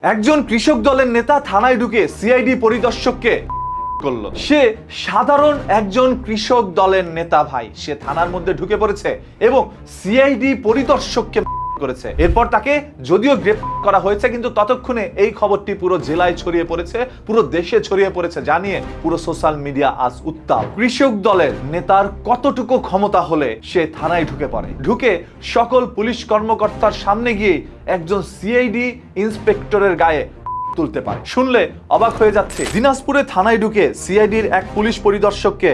একজন কৃষক দলের নেতা থানায় ঢুকে সিআইডি পরিদর্শককে করলো। সে সাধারণ একজন কৃষক দলের নেতা ভাই, সে থানার মধ্যে ঢুকে পড়েছে এবং সিআইডি পরিদর্শককে করেছে। এরপর তাকে যদিও গ্রেপ্তার করা হয়েছে, কিন্তু ততক্ষণে এই খবরটি পুরো জেলায় ছড়িয়ে পড়েছে, পুরো দেশে ছড়িয়ে পড়েছে, জানিয়ে পুরো সোশ্যাল মিডিয়া আজ উত্তাল। কৃষক দলের নেতার কতটুকু ক্ষমতা হলে সে থানায় ঢুকে পড়ে, ঢুকে সকল পুলিশ কর্মকর্তার সামনে গিয়ে একজন সিআইডি ইন্সপেক্টরের গায়ে তুলতে পারে। শুনলে অবাক হয়ে যাচ্ছে। দিনাজপুরে থানায় ঢুকে সিআইডির এক পুলিশ পরিদর্শককে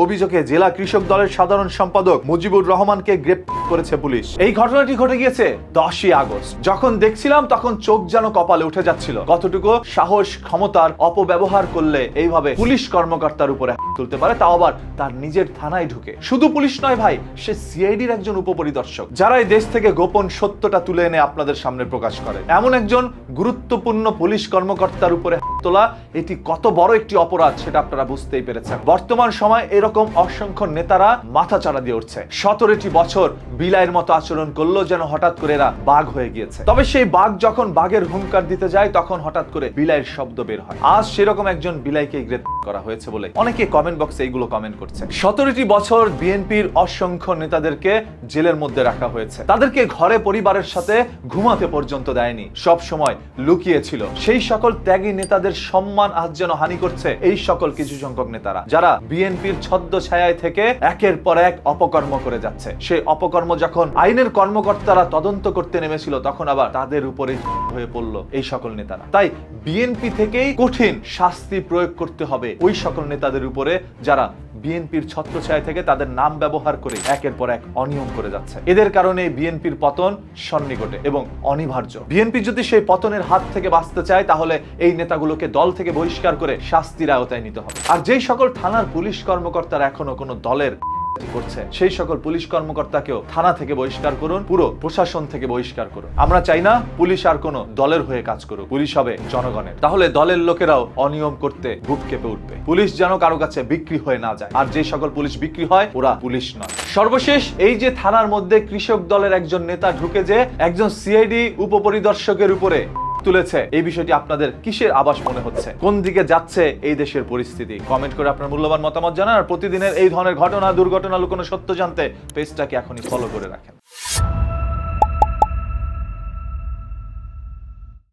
অভিযোগে জেলা কৃষক দলের সাধারণ সম্পাদক মুজিবুর রহমানকে গ্রেপ্তার করেছে পুলিশ। এই ঘটনাটি ঘটে গিয়েছে 10ই আগস্ট। যখন দেখছিলাম তখন চোখ যেন কপালে উঠে যাচ্ছিল। কতটুকু সাহস, ক্ষমতার অপব্যবহার করলে এইভাবে পুলিশ কর্মকর্তার উপরে তুলতে পারে, তাও আবার তার নিজের থানায় ঢুকে। শুধু পুলিশ নয় ভাই, সে সিআইডির একজন উপপরিদর্শক, যারা এই দেশ থেকে গোপন সত্যটা তুলে এনে আপনাদের সামনে প্রকাশ করে। এমন একজন গুরুত্বপূর্ণ পুলিশ কর্মকর্তার উপরে তোলা, এটি কত বড় একটি অপরাধ সেটা আপনারা বুঝতেই পেরেছেন। বর্তমান সময় এরকম অসংখ্য নেতারা মাথা চাড়া দিয়ে উঠছে। 17টি বছর বিলাইয়ের মতো আচরণ করলো, যেন হঠাৎ করে এরা বাঘ হয়ে গিয়েছে। তবে সেই বাঘ যখন বাঘের হুঙ্কার দিতে যায়, তখন হঠাৎ করে বিলাইয়ের শব্দ বের হয়। আজ সেরকম একজন বিলাইকে গ্রেপ্তার করা হয়েছে বলে অনেকে কমেন্ট বক্সে এইগুলো কমেন্ট করছে। 17টি বছর বিএনপির অসংখ্য নেতাদেরকে জেলের মধ্যে রাখা হয়েছে, তাদেরকে ঘরে পরিবারের সাথে ঘুমাতে পর্যন্ত দেয়নি, সব সময় লুকিয়ে ছিল। সেই সকল ত্যাগী নেতাদের সম্মান আজ যেন হানি করছে এই সকল কিছু সংখ্যক নেতারা, যারা বিএনপির ছদ্মছায়ায় থেকে একের পর এক অপকর্ম করে যাচ্ছে। সেই অপকর্ম যখন আইনের কর্মকর্তারা তদন্ত করতে নেমেছিল, তখন আবার তাদের উপরে হয়ে পড়লো এই সকল নেতারা। তাই বিএনপি থেকেই কঠিন শাস্তি প্রয়োগ করতে হবে ওই সকল নেতাদের উপরে, যারা বিএনপির ছত্রছায়া থেকে তাদের নাম ব্যবহার করে একের পর এক অনিয়ম করে যাচ্ছে। এদের কারণে বিএনপির পতন সন্নিকটে এবং অনিবার্য। বিএনপি যদি সেই পতনের হাত থেকে বাঁচতে চায়, তাহলে এই নেতাগুলোকে দল থেকে বহিষ্কার করে শাস্তির আওতায় নিতে হবে। আর যেই সকল থানার পুলিশ কর্মকর্তারা এখনো কোনো দলের করছে, সেই সকল পুলিশ কর্মকর্তাকেও থানা থেকে বহিষ্কার করুন, পুরো প্রশাসন থেকে বহিষ্কার করুন। আমরা চাই না পুলিশ আর কোনো দলের হয়ে কাজ করুক, পুলিশ হবে জনগণের। তাহলে দলের লোকেরাও অনিয়ম করতে বুক কেঁপে উঠবে। পুলিশ যেন কারো কাছে বিক্রি হয়ে না যায়, আর যে সকল পুলিশ বিক্রি হয় ওরা পুলিশ নয়। সর্বশেষ এই যে থানার মধ্যে কৃষক দলের একজন নেতা ঢুকে যে একজন সিআইডি উপপরিদর্শকের উপরে তুলেছে, এই বিষয়টি আপনাদের কিসের আভাস মনে হচ্ছে? কোন দিকে যাচ্ছে এই দেশের পরিস্থিতি? কমেন্ট করে আপনার মূল্যবান মতামত জানান। আর প্রতিদিনের এই ধরনের ঘটনা, দুর্ঘটনা, লুকোনো সত্য জানতে পেজটাকে এখনই ফলো করে রাখেন।